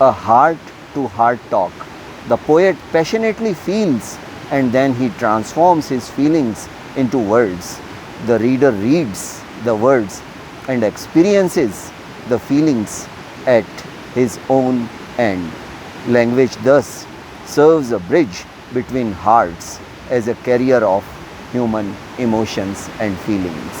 a heart to heart talk. The poet passionately feels and then he transforms his feelings into words. The reader reads the words and experiences the feelings at his own end. Language thus serves a bridge between hearts as a carrier of human emotions and feelings.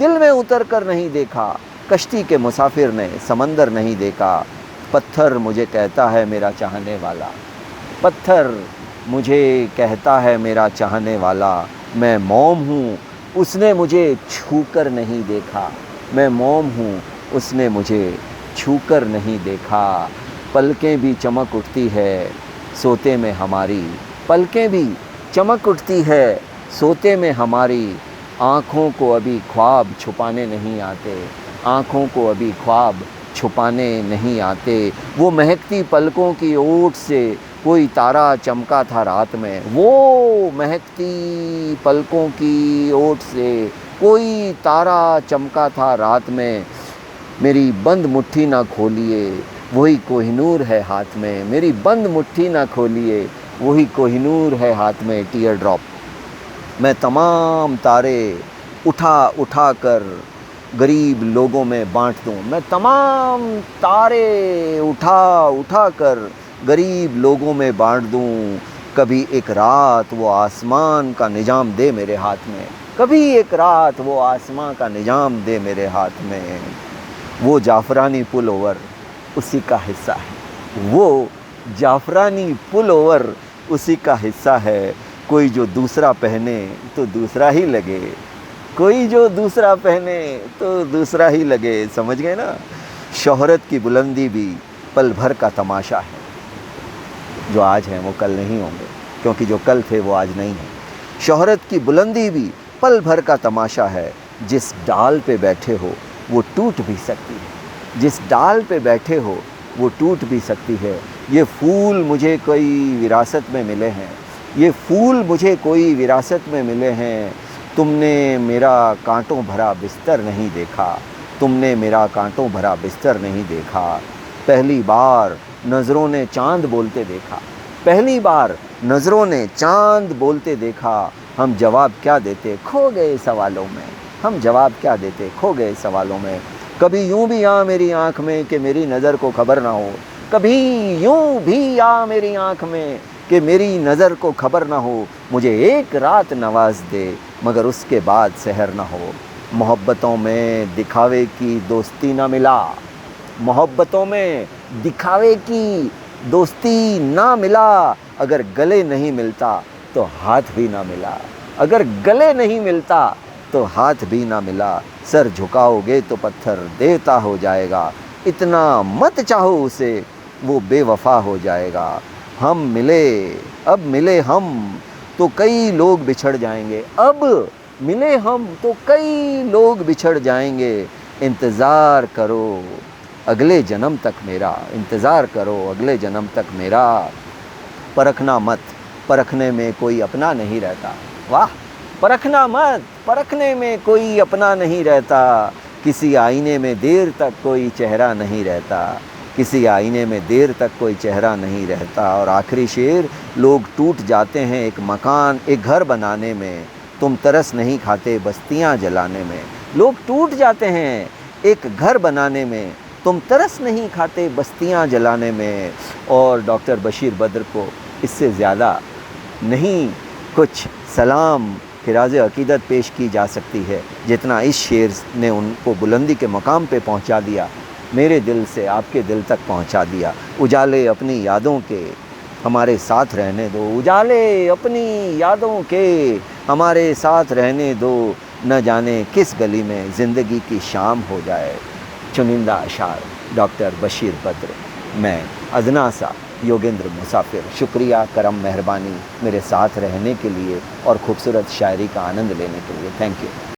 دل میں اتر کر نہیں دیکھا، کشتی کے مسافر نے سمندر نہیں دیکھا۔ پتھر مجھے کہتا ہے میرا چاہنے والا، پتھر مجھے کہتا ہے میرا چاہنے والا، میں موم ہوں اس نے مجھے چھو کر نہیں دیکھا، میں موم ہوں اس نے مجھے چھو کر نہیں دیکھا۔ پلکیں بھی چمک اٹھتی ہے سوتے میں ہماری، پلکیں بھی چمک اٹھتی ہے سوتے میں ہماری، آنکھوں کو ابھی خواب چھپانے نہیں آتے، آنکھوں کو ابھی خواب چھپانے نہیں آتے۔ وہ مہکتی پلکوں کی اوٹ سے کوئی تارا چمکا تھا رات میں، وہ مہکتی پلکوں کی اوٹ سے کوئی تارا چمکا تھا رات میں۔ میری بند مٹھی نہ کھولیے وہی کوہ نور ہے ہاتھ میں، میری بند مٹھی نہ کھولیے وہی کوہ نور ہے ہاتھ میں۔ Tear drop. میں تمام تارے اٹھا اٹھا کر غریب لوگوں میں بانٹ دوں، میں تمام تارے اٹھا اٹھا کر غریب لوگوں میں بانٹ دوں۔ کبھی ایک رات وہ آسمان کا نظام دے میرے ہاتھ میں، کبھی ایک رات وہ آسمان کا نظام دے میرے ہاتھ میں۔ وہ جعفرانی پل اوور اسی کا حصہ ہے، وہ جعفرانی پل اوور اسی کا حصہ ہے۔ کوئی جو دوسرا پہنے تو دوسرا ہی لگے، کوئی جو دوسرا پہنے تو دوسرا ہی لگے، سمجھ گئے نا۔ شہرت کی بلندی بھی پل بھر کا تماشا ہے، جو آج ہیں وہ کل نہیں ہوں گے، کیونکہ جو کل تھے وہ آج نہیں ہیں۔ شہرت کی بلندی بھی پل بھر کا تماشا ہے، جس ڈال پہ بیٹھے ہو وہ ٹوٹ بھی سکتی ہے، جس ڈال پہ بیٹھے ہو وہ ٹوٹ بھی سکتی ہے۔ یہ پھول مجھے کوئی وراثت میں ملے ہیں، یہ پھول مجھے کوئی وراثت میں ملے ہیں۔ تم نے میرا کانٹوں بھرا بستر نہیں دیکھا، تم نے میرا کانٹوں بھرا بستر نہیں دیکھا۔ پہلی بار نظروں نے چاند بولتے دیکھا، پہلی بار نظروں نے چاند بولتے دیکھا۔ ہم جواب کیا دیتے کھو گئے سوالوں میں، ہم جواب کیا دیتے کھو گئے سوالوں میں۔ کبھی یوں بھی آ میری آنکھ میں کہ میری نظر کو خبر نہ ہو، کبھی یوں بھی آ میری آنکھ میں کہ میری نظر کو خبر نہ ہو۔ مجھے ایک رات نواز دے مگر اس کے بعد سحر نہ ہو۔ محبتوں میں دکھاوے کی دوستی نہ ملا، محبتوں میں دکھاوے کی دوستی نہ ملا۔ اگر گلے نہیں ملتا تو ہاتھ بھی نہ ملا، اگر گلے نہیں ملتا تو ہاتھ بھی نہ ملا۔ سر جھکاؤ گے تو پتھر دیوتا ہو جائے گا، اتنا مت چاہو اسے وہ بے وفا ہو جائے گا۔ ہم ملے اب ملے ہم تو کئی لوگ بچھڑ جائیں گے، اب ملے ہم تو کئی لوگ بچھڑ جائیں گے۔ انتظار کرو اگلے جنم تک میرا، انتظار کرو اگلے جنم تک میرا۔ پرکھنا مت، پرکھنے میں کوئی اپنا نہیں رہتا، واہ۔ پرکھنا مت، پرکھنے میں کوئی اپنا نہیں رہتا۔ کسی آئینے میں دیر تک کوئی چہرہ نہیں رہتا، کسی آئینے میں دیر تک کوئی چہرہ نہیں رہتا۔ اور آخری شعر، لوگ ٹوٹ جاتے ہیں ایک مکان ایک گھر بنانے میں، تم ترس نہیں کھاتے بستیاں جلانے میں۔ لوگ ٹوٹ جاتے ہیں ایک گھر بنانے میں، تم ترس نہیں کھاتے بستیاں جلانے میں۔ اور ڈاکٹر بشیر بدر کو اس سے زیادہ نہیں کچھ سلام خراج عقیدت پیش کی جا سکتی ہے جتنا اس شعر نے ان کو بلندی کے مقام پہ پہنچا دیا، میرے دل سے آپ کے دل تک پہنچا دیا۔ اجالے اپنی یادوں کے ہمارے ساتھ رہنے دو، اجالے اپنی یادوں کے ہمارے ساتھ رہنے دو، نہ جانے کس گلی میں زندگی کی شام ہو جائے۔ چنندہ اشعار ڈاکٹر بشیر بدر۔ میں ادنا سا یوگیندر مسافر، شکریہ، کرم، مہربانی میرے ساتھ رہنے کے لیے اور خوبصورت شاعری کا آنند لینے کے لیے۔ Thank you.